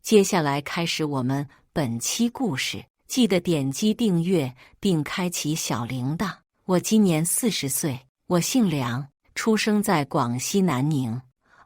接下来开始我们本期故事，记得点击订阅并开启小铃铛。我今年40岁，我姓梁，出生在广西南宁。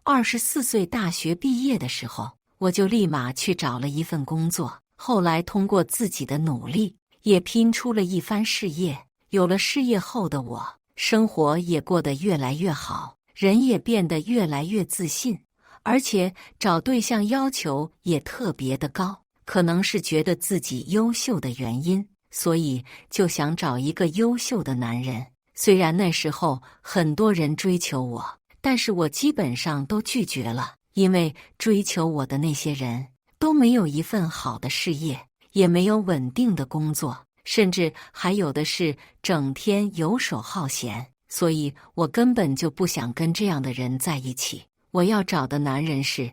24岁大学毕业的时候，我就立马去找了一份工作。后来通过自己的努力，也拼出了一番事业。有了事业后的我，生活也过得越来越好，人也变得越来越自信，而且找对象要求也特别的高。可能是觉得自己优秀的原因，所以就想找一个优秀的男人。虽然那时候很多人追求我，但是我基本上都拒绝了，因为追求我的那些人都没有一份好的事业，也没有稳定的工作，甚至还有的是整天游手好闲，所以我根本就不想跟这样的人在一起。我要找的男人是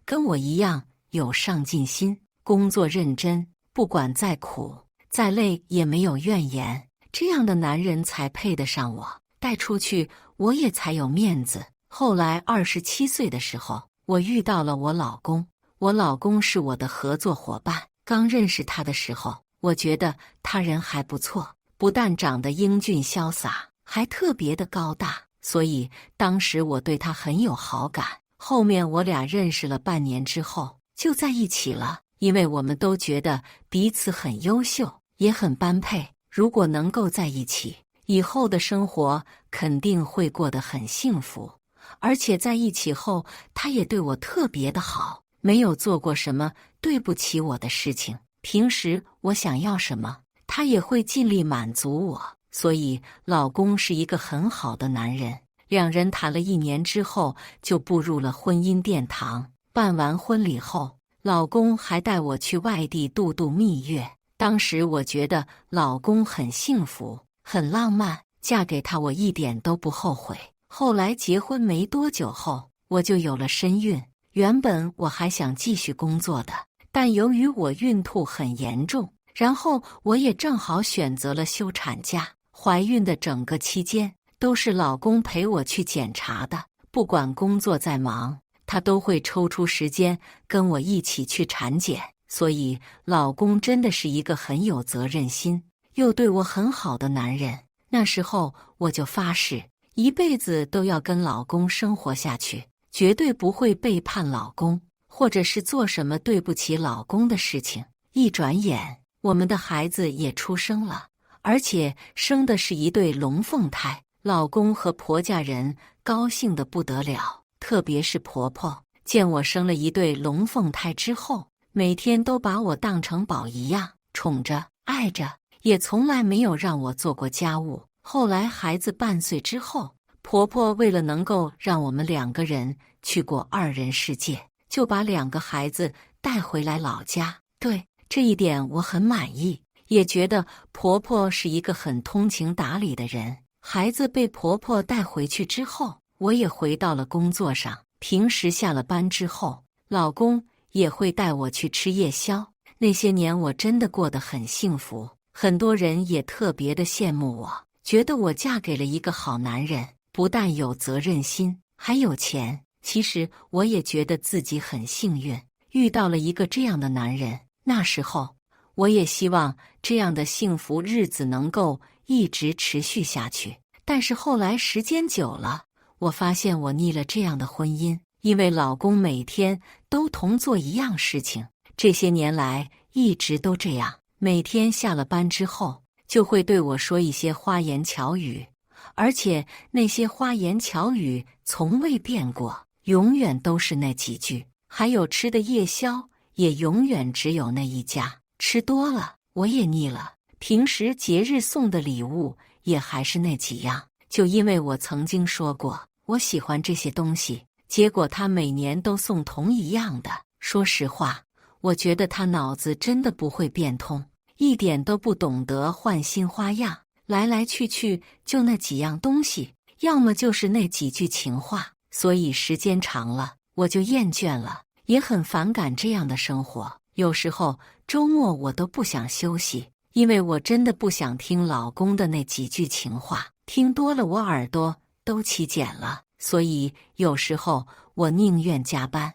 跟我一样有上进心，工作认真，不管再苦再累也没有怨言，这样的男人才配得上我，带出去我也才有面子。后来27岁的时候，我遇到了我老公。我老公是我的合作伙伴，刚认识他的时候，我觉得他人还不错，不但长得英俊潇洒，还特别的高大，所以当时我对他很有好感。后面我俩认识了半年之后就在一起了，因为我们都觉得彼此很优秀，也很般配。如果能够在一起，以后的生活肯定会过得很幸福。而且在一起后，他也对我特别的好，没有做过什么对不起我的事情。平时我想要什么，他也会尽力满足我。所以老公是一个很好的男人。两人谈了1年之后，就步入了婚姻殿堂。办完婚礼后，老公还带我去外地度度蜜月。当时我觉得老公很幸福，很浪漫，嫁给他我一点都不后悔。后来结婚没多久后，我就有了身孕。原本我还想继续工作的，但由于我孕吐很严重，然后我也正好选择了休产假。怀孕的整个期间都是老公陪我去检查的，不管工作再忙，他都会抽出时间跟我一起去产检。所以老公真的是一个很有责任心又对我很好的男人。那时候我就发誓，一辈子都要跟老公生活下去，绝对不会背叛老公，或者是做什么对不起老公的事情。一转眼，我们的孩子也出生了，而且生的是一对龙凤胎。老公和婆家人高兴得不得了，特别是婆婆，见我生了一对龙凤胎之后，每天都把我当成宝一样宠着爱着，也从来没有让我做过家务。后来孩子半岁之后，婆婆为了能够让我们2个人去过2人世界，就把2个孩子带回来老家。对这一点我很满意，也觉得婆婆是一个很通情达理的人。孩子被婆婆带回去之后，我也回到了工作上。平时下了班之后，老公也会带我去吃夜宵。那些年我真的过得很幸福，很多人也特别的羡慕我，觉得我嫁给了一个好男人，不但有责任心，还有钱。其实我也觉得自己很幸运，遇到了一个这样的男人。那时候我也希望这样的幸福日子能够一直持续下去。但是后来时间久了，我发现我腻了这样的婚姻，因为老公每天都同做一样事情，这些年来一直都这样，每天下了班之后就会对我说一些花言巧语，而且那些花言巧语从未变过，永远都是那几句。还有吃的夜宵也永远只有那一家，吃多了我也腻了。平时节日送的礼物也还是那几样，就因为我曾经说过我喜欢这些东西，结果他每年都送同一样的。说实话，我觉得他脑子真的不会变通，一点都不懂得换新花样，来来去去就那几样东西，要么就是那几句情话。所以时间长了，我就厌倦了，也很反感这样的生活。有时候周末我都不想休息，因为我真的不想听老公的那几句情话，听多了我耳朵都起茧了。所以有时候我宁愿加班。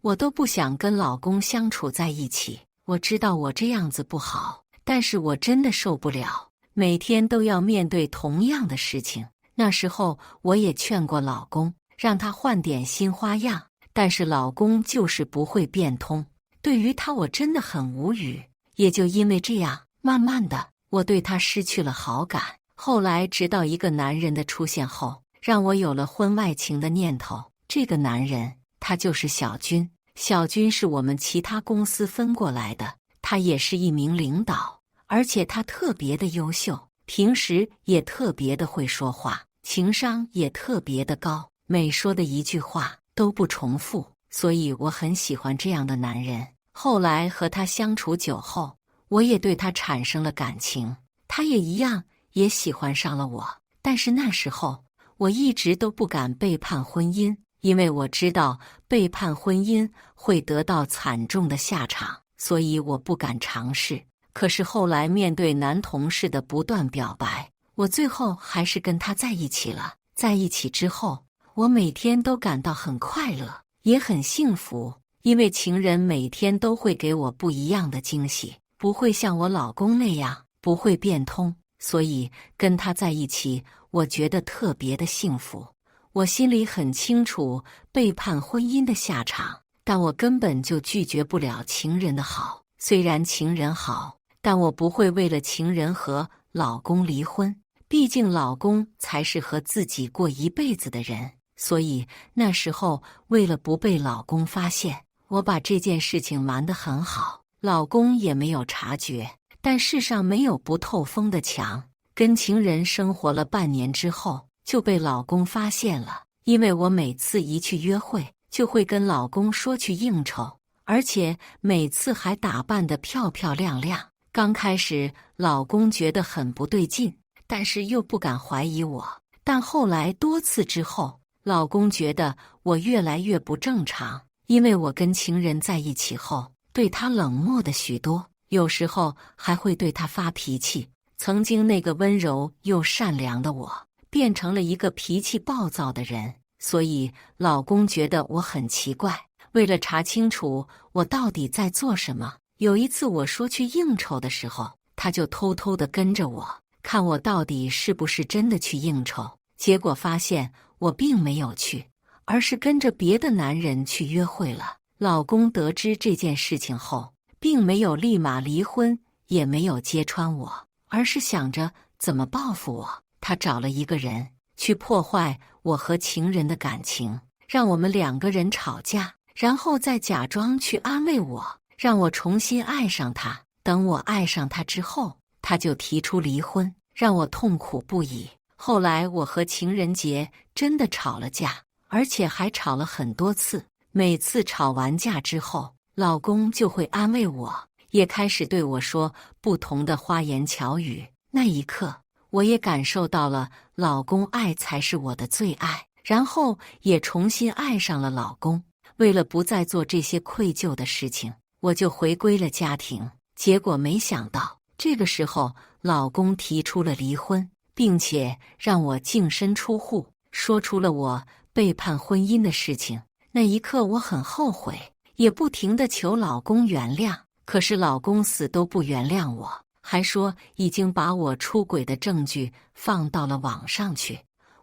我都不想跟老公相处在一起。我知道我这样子不好，但是我真的受不了，每天都要面对同样的事情。那时候我也劝过老公，让他换点新花样，但是老公就是不会变通。对于他，我真的很无语。也就因为这样，慢慢的，我对他失去了好感。后来，直到一个男人的出现后，让我有了婚外情的念头。这个男人，他就是小军。小军是我们其他公司分过来的，他也是一名领导，而且他特别的优秀，平时也特别的会说话，情商也特别的高，每说的一句话都不重复，所以我很喜欢这样的男人。后来和他相处久后，我也对他产生了感情，他也一样，也喜欢上了我。但是那时候，我一直都不敢背叛婚姻，因为我知道背叛婚姻会得到惨重的下场，所以我不敢尝试。可是后来面对男同事的不断表白，我最后还是跟他在一起了。在一起之后，我每天都感到很快乐，也很幸福，因为情人每天都会给我不一样的惊喜，不会像我老公那样不会变通，所以跟他在一起，我觉得特别的幸福。我心里很清楚背叛婚姻的下场，但我根本就拒绝不了情人的好。虽然情人好，但我不会为了情人和老公离婚，毕竟老公才是和自己过一辈子的人。所以那时候为了不被老公发现，我把这件事情瞒得很好，老公也没有察觉。但世上没有不透风的墙，跟情人生活了半年之后，就被老公发现了。因为我每次一去约会，就会跟老公说去应酬，而且每次还打扮得漂漂亮亮。刚开始，老公觉得很不对劲，但是又不敢怀疑我。但后来多次之后，老公觉得我越来越不正常，因为我跟情人在一起后，对他冷漠的许多，有时候还会对他发脾气。曾经那个温柔又善良的我，变成了一个脾气暴躁的人，所以老公觉得我很奇怪。为了查清楚我到底在做什么，有一次我说去应酬的时候，他就偷偷地跟着我，看我到底是不是真的去应酬。结果发现我并没有去，而是跟着别的男人去约会了。老公得知这件事情后，并没有立马离婚，也没有揭穿我，而是想着怎么报复我。他找了一个人去破坏我和情人的感情，让我们两个人吵架，然后再假装去安慰我，让我重新爱上他。等我爱上他之后，他就提出离婚，让我痛苦不已。后来我和情人节真的吵了架，而且还吵了很多次。每次吵完架之后，老公就会安慰我，也开始对我说不同的花言巧语。那一刻，我也感受到了老公爱才是我的最爱，然后也重新爱上了老公。为了不再做这些愧疚的事情，我就回归了家庭。结果没想到，这个时候老公提出了离婚，并且让我净身出户，说出了我背叛婚姻的事情。那一刻我很后悔，也不停地求老公原谅，可是老公死都不原谅我，还说已经把我出轨的证据放到了网上去。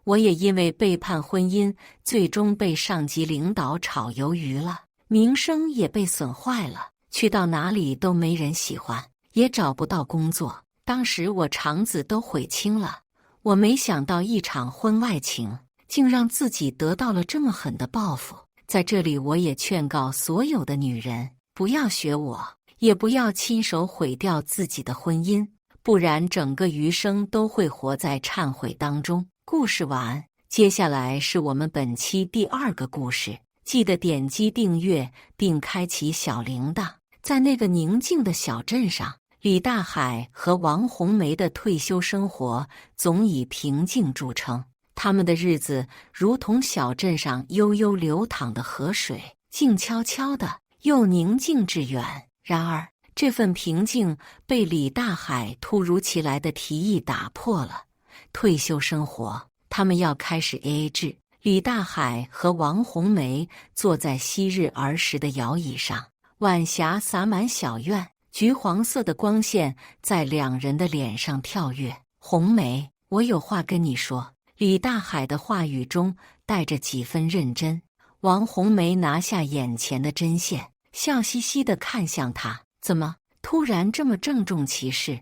我也因为背叛婚姻，最终被上级领导炒鱿鱼了，名声也被损坏了，去到哪里都没人喜欢，也找不到工作。当时我肠子都悔青了，我没想到一场婚外情竟让自己得到了这么狠的报复。在这里我也劝告所有的女人，不要学我，也不要亲手毁掉自己的婚姻，不然整个余生都会活在忏悔当中。故事完，接下来是我们本期第2个故事，记得点击订阅并开启小铃铛。在那个宁静的小镇上，李大海和王红梅的退休生活总以平静著称。他们的日子如同小镇上悠悠流淌的河水，静悄悄的，又宁静致远。然而，这份平静被李大海突如其来的提议打破了。退休生活，他们要开始 AA 制。李大海和王红梅坐在昔日儿时的摇椅上，晚霞洒满小院，橘黄色的光线在两人的脸上跳跃。红梅，我有话跟你说。李大海的话语中带着几分认真。王红梅拿下眼前的针线，笑嘻嘻地看向他，怎么突然这么郑重其事？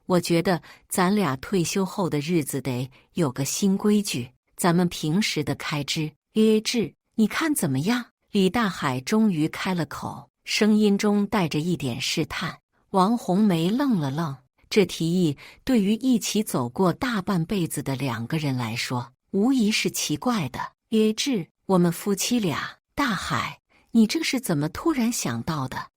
我觉得咱俩退休后的日子得有个新规矩，咱们平时的开支 AA 制，你看怎么样？李大海终于开了口，声音中带着一点试探。王红梅愣了愣，这提议对于一起走过大半辈子的两个人来说，无疑是奇怪的。AA 制，我们夫妻俩。大海，你这是怎么突然想到的？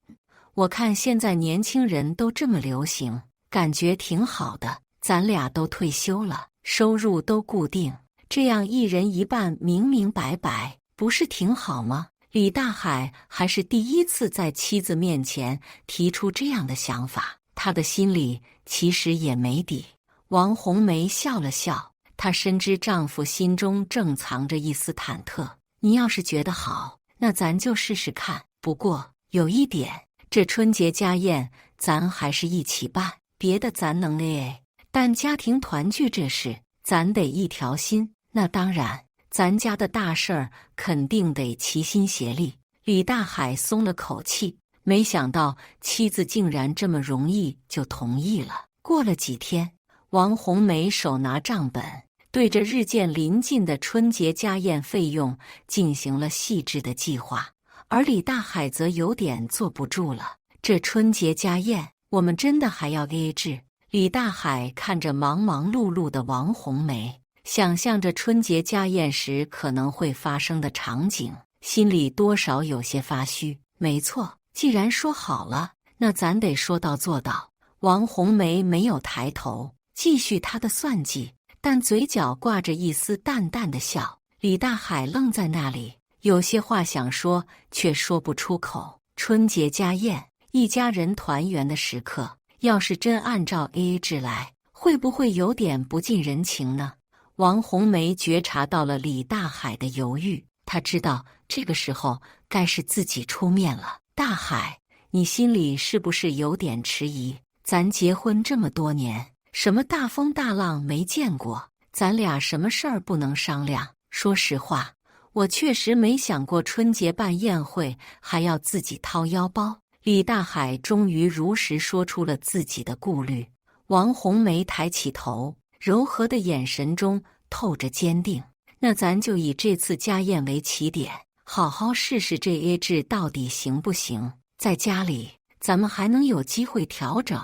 我看现在年轻人都这么流行，感觉挺好的。咱俩都退休了，收入都固定，这样一人一半，明明白白，不是挺好吗？李大海还是第一次在妻子面前提出这样的想法，他的心里其实也没底。王红梅笑了笑，她深知丈夫心中正藏着一丝忐忑。你要是觉得好，那咱就试试看。不过有一点，这春节家宴咱还是一起办，别的咱能 AA， 但家庭团聚这事，咱得一条心。那当然，咱家的大事儿肯定得齐心协力。李大海松了口气，没想到妻子竟然这么容易就同意了。过了几天，王红梅手拿账本，对着日渐临近的春节家宴费用进行了细致的计划，而李大海则有点坐不住了。这春节家宴，我们真的还要 AA 制？李大海看着忙忙碌碌的王红梅，想象着春节家宴时可能会发生的场景，心里多少有些发虚。没错，既然说好了，那咱得说到做到。王红梅没有抬头，继续她的算计，但嘴角挂着一丝淡淡的笑。李大海愣在那里，有些话想说，却说不出口。春节家宴，一家人团圆的时刻，要是真按照 AA 制来，会不会有点不近人情呢？王红梅觉察到了李大海的犹豫，她知道这个时候该是自己出面了。大海，你心里是不是有点迟疑？咱结婚这么多年，什么大风大浪没见过，咱俩什么事儿不能商量？说实话，我确实没想过春节办宴会还要自己掏腰包。李大海终于如实说出了自己的顾虑。王红梅抬起头，柔和的眼神中透着坚定。那咱就以这次家宴为起点，好好试试这 AA 制到底行不行。在家里，咱们还能有机会调整，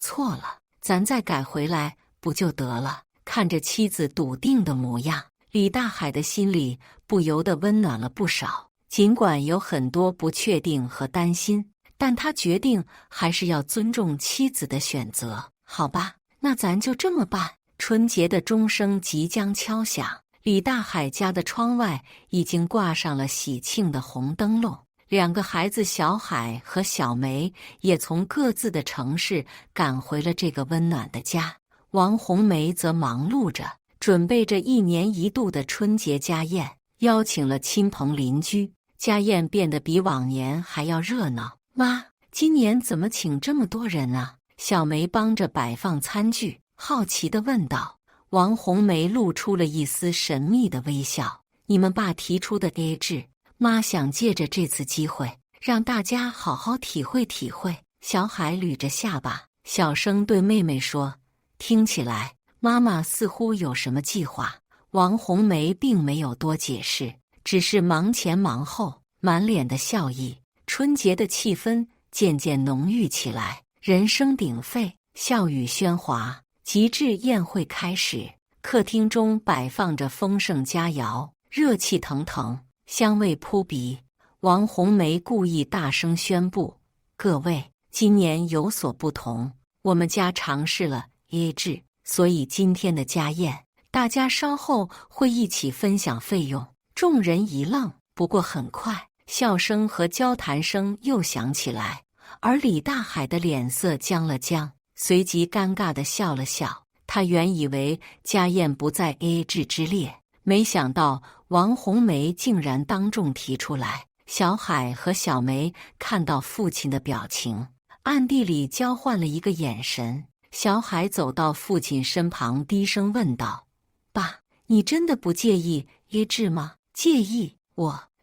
错了，咱再改回来不就得了？看着妻子笃定的模样，李大海的心里不由得温暖了不少。尽管有很多不确定和担心，但他决定还是要尊重妻子的选择。好吧，那咱就这么办。春节的钟声即将敲响，李大海家的窗外已经挂上了喜庆的红灯笼。两个孩子小海和小梅也从各自的城市赶回了这个温暖的家。王红梅则忙碌着，准备着一年一度的春节家宴，邀请了亲朋邻居。家宴变得比往年还要热闹。妈，今年怎么请这么多人啊？小梅帮着摆放餐具，好奇地问道。王红梅露出了一丝神秘的微笑。你们爸提出的 AA 制，妈想借着这次机会，让大家好好体会体会。小海捋着下巴，小声对妹妹说，听起来妈妈似乎有什么计划。王红梅并没有多解释，只是忙前忙后，满脸的笑意。春节的气氛渐渐浓郁起来，人声鼎沸，笑语喧哗。极致宴会开始，客厅中摆放着丰盛佳肴，热气腾腾，香味扑鼻。王红梅故意大声宣布，各位，今年有所不同，我们家尝试了 AA 制，所以今天的家宴，大家稍后会一起分享费用。众人一愣，不过很快，笑声和交谈声又响起来，而李大海的脸色僵了僵，随即尴尬地笑了笑。他原以为家宴不在 AA 制之列，没想到王红梅竟然当众提出来。小海和小梅看到父亲的表情，暗地里交换了一个眼神。小海走到父亲身旁，低声问道：“爸，你真的不介意约制吗？”“介意。”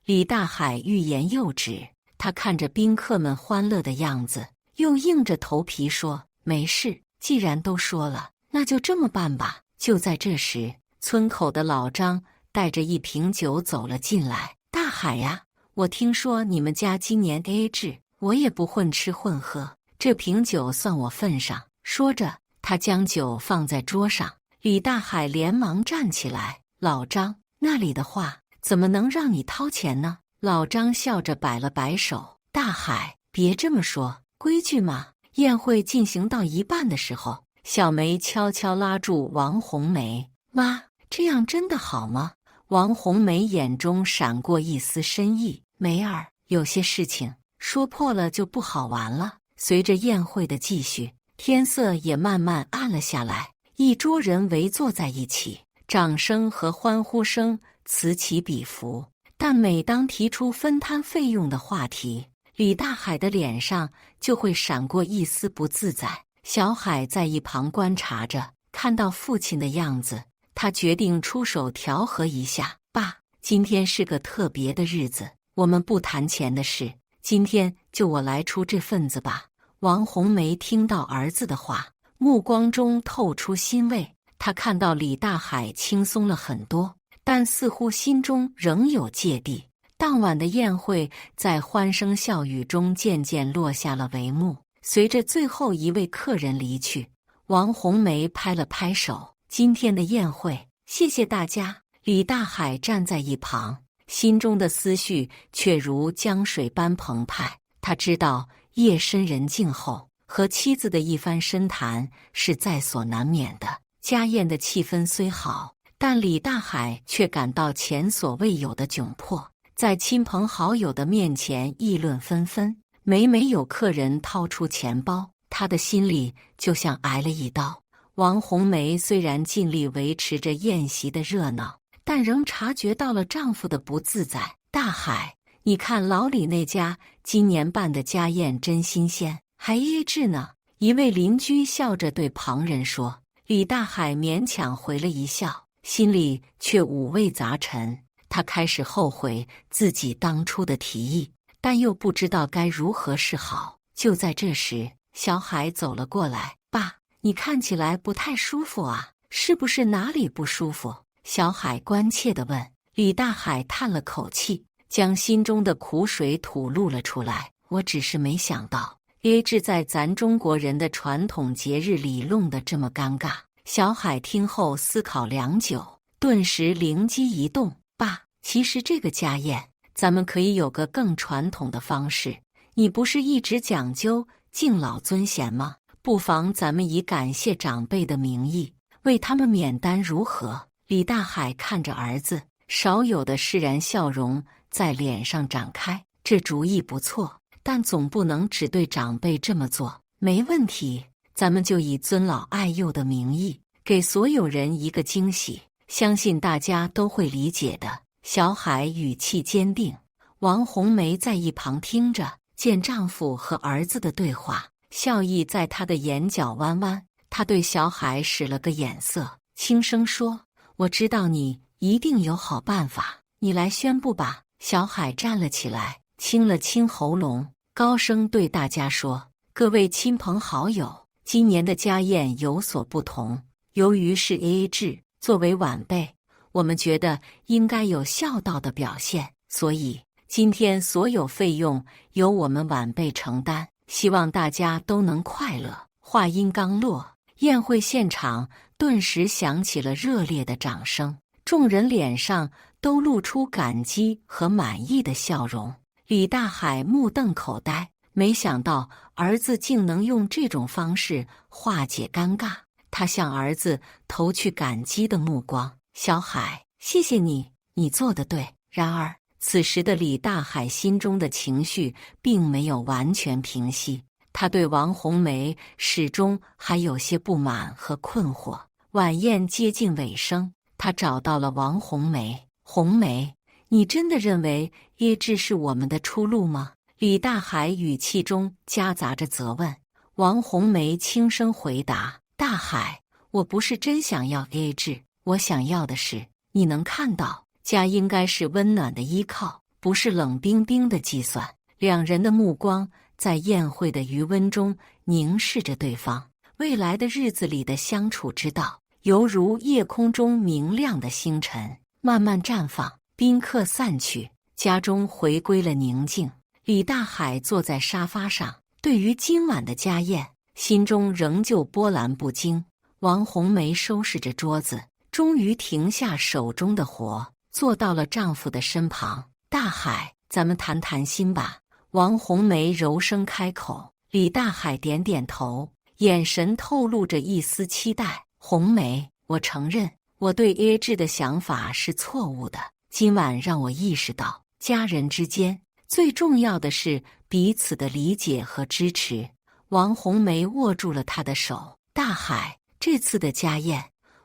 李大海欲言又止，他看着宾客们欢乐的样子，又硬着头皮说：“没事，既然都说了，那就这么办吧。”就在这时，村口的老张带着一瓶酒走了进来。“大海呀，我听说你们家今年 AA 制，我也不混吃混喝，这瓶酒算我份上。”说着，他将酒放在桌上。李大海连忙站起来：“老张，那里的话怎么能让你掏钱呢？”老张笑着摆了摆手：“大海，别这么说，规矩嘛。”宴会进行到一半的时候，小梅悄悄拉住王红梅：“妈，这样真的好吗？”王红梅眼中闪过一丝深意：“梅儿，有些事情说破了就不好玩了。”随着宴会的继续，天色也慢慢暗了下来，一桌人围坐在一起，掌声和欢呼声此起彼伏。但每当提出分摊费用的话题，李大海的脸上就会闪过一丝不自在。小海在一旁观察着，看到父亲的样子，他决定出手调和一下：“爸，今天是个特别的日子，我们不谈钱的事，今天就我来出这份子吧。”王红梅听到儿子的话，目光中透出欣慰。她看到李大海轻松了很多，但似乎心中仍有芥蒂。当晚的宴会在欢声笑语中渐渐落下了帷幕。随着最后一位客人离去，王红梅拍了拍手：“今天的宴会，谢谢大家。”李大海站在一旁，心中的思绪却如江水般澎湃。他知道夜深人静后，和妻子的一番深谈是在所难免的。家宴的气氛虽好，但李大海却感到前所未有的窘迫。在亲朋好友的面前议论纷纷，每有客人掏出钱包，他的心里就像挨了一刀。王红梅虽然尽力维持着宴席的热闹，但仍察觉到了丈夫的不自在。“大海，你看老李那家今年办的家宴真新鲜，还AA制呢。”一位邻居笑着对旁人说。李大海勉强回了一笑，心里却五味杂陈。他开始后悔自己当初的提议，但又不知道该如何是好。就在这时，小海走了过来：“爸，你看起来不太舒服啊，是不是哪里不舒服？”小海关切地问。李大海叹了口气，将心中的苦水吐露了出来：“我只是没想到AA制在咱中国人的传统节日里弄得这么尴尬。”小海听后思考良久，顿时灵机一动：“爸，其实这个家宴，咱们可以有个更传统的方式。你不是一直讲究敬老尊贤吗？不妨咱们以感谢长辈的名义，为他们免单，如何？”李大海看着儿子，少有的释然笑容在脸上展开。这主意不错，但总不能只对长辈这么做。没问题，咱们就以尊老爱幼的名义，给所有人一个惊喜，相信大家都会理解的。小海语气坚定。王红梅在一旁听着，见丈夫和儿子的对话，笑意在她的眼角弯弯。她对小海使了个眼色，轻声说：“我知道你一定有好办法，你来宣布吧。”小海站了起来，清了清喉咙，高声对大家说：“各位亲朋好友，今年的家宴有所不同。由于是 AA 制，作为晚辈，我们觉得应该有孝道的表现，所以今天所有费用由我们晚辈承担，希望大家都能快乐。”话音刚落，宴会现场顿时响起了热烈的掌声，众人脸上都露出感激和满意的笑容。李大海目瞪口呆，没想到儿子竟能用这种方式化解尴尬。他向儿子投去感激的目光：“小海，谢谢你，你做得对。”然而，此时的李大海心中的情绪并没有完全平息，他对王红梅始终还有些不满和困惑。晚宴接近尾声，他找到了王红梅：“红梅，你真的认为耶治是我们的出路吗？李大海语气中夹杂着责问。王红梅轻声回答：大海，我不是真想要耶治，我想要的是你能看到，家应该是温暖的依靠，不是冷冰冰的计算。两人的目光在宴会的余温中凝视着对方，未来的日子里的相处之道，犹如夜空中明亮的星辰，慢慢绽放。宾客散去，家中回归了宁静。李大海坐在沙发上，对于今晚的家宴，心中仍旧波澜不惊。王红梅收拾着桌子，终于停下手中的活，坐到了丈夫的身旁。大海，咱们谈谈心吧。王红梅柔声开口。李大海点点头，眼神透露着一丝期待。红梅，我承认我对耶治的想法是错误的，今晚让我意识到，家人之间最重要的是彼此的理解和支持。王红梅握住了他的手。大海，这次的家宴，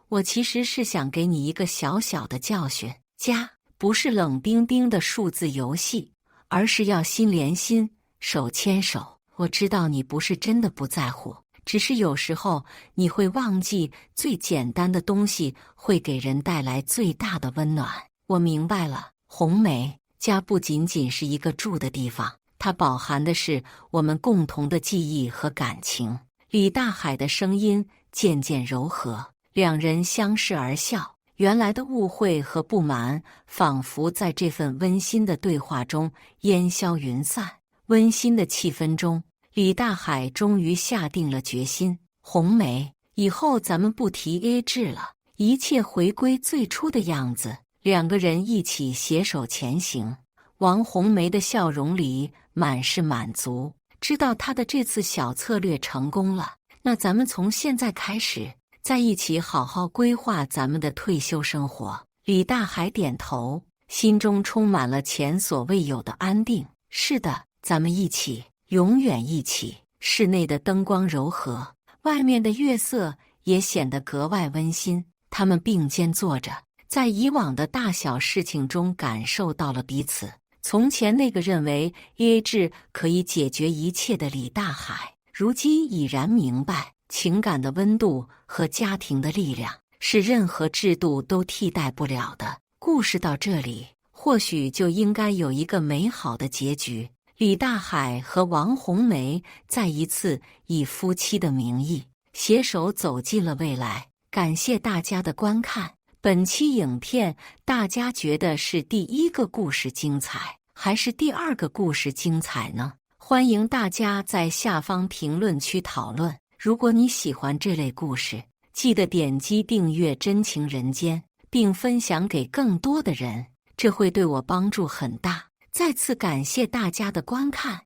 我其实是想给你一个小小的教训，家不是冷冰冰的数字游戏，而是要心连心，手牵手。我知道你不是真的不在乎，只是有时候你会忘记，最简单的东西会给人带来最大的温暖。我明白了，红梅，家不仅仅是一个住的地方，它饱含的是我们共同的记忆和感情。李大海的声音渐渐柔和，两人相视而笑。原来的误会和不满，仿佛在这份温馨的对话中烟消云散。温馨的气氛中，李大海终于下定了决心。红梅，以后咱们不提 A 制了，一切回归最初的样子。两个人一起携手前行。王红梅的笑容里满是满足，知道她的这次小策略成功了。那咱们从现在开始，在一起好好规划咱们的退休生活。李大海点头，心中充满了前所未有的安定。是的，咱们一起，永远一起。室内的灯光柔和，外面的月色也显得格外温馨。他们并肩坐着，在以往的大小事情中感受到了彼此。从前那个认为耶制可以解决一切的李大海，如今已然明白，情感的温度和家庭的力量是任何制度都替代不了的。故事到这里，或许就应该有一个美好的结局。李大海和王红梅再一次以夫妻的名义携手走进了未来。感谢大家的观看。本期影片大家觉得是第一个故事精彩，还是第二个故事精彩呢？欢迎大家在下方评论区讨论。如果你喜欢这类故事，记得点击订阅真情人间，并分享给更多的人，这会对我帮助很大。再次感谢大家的观看。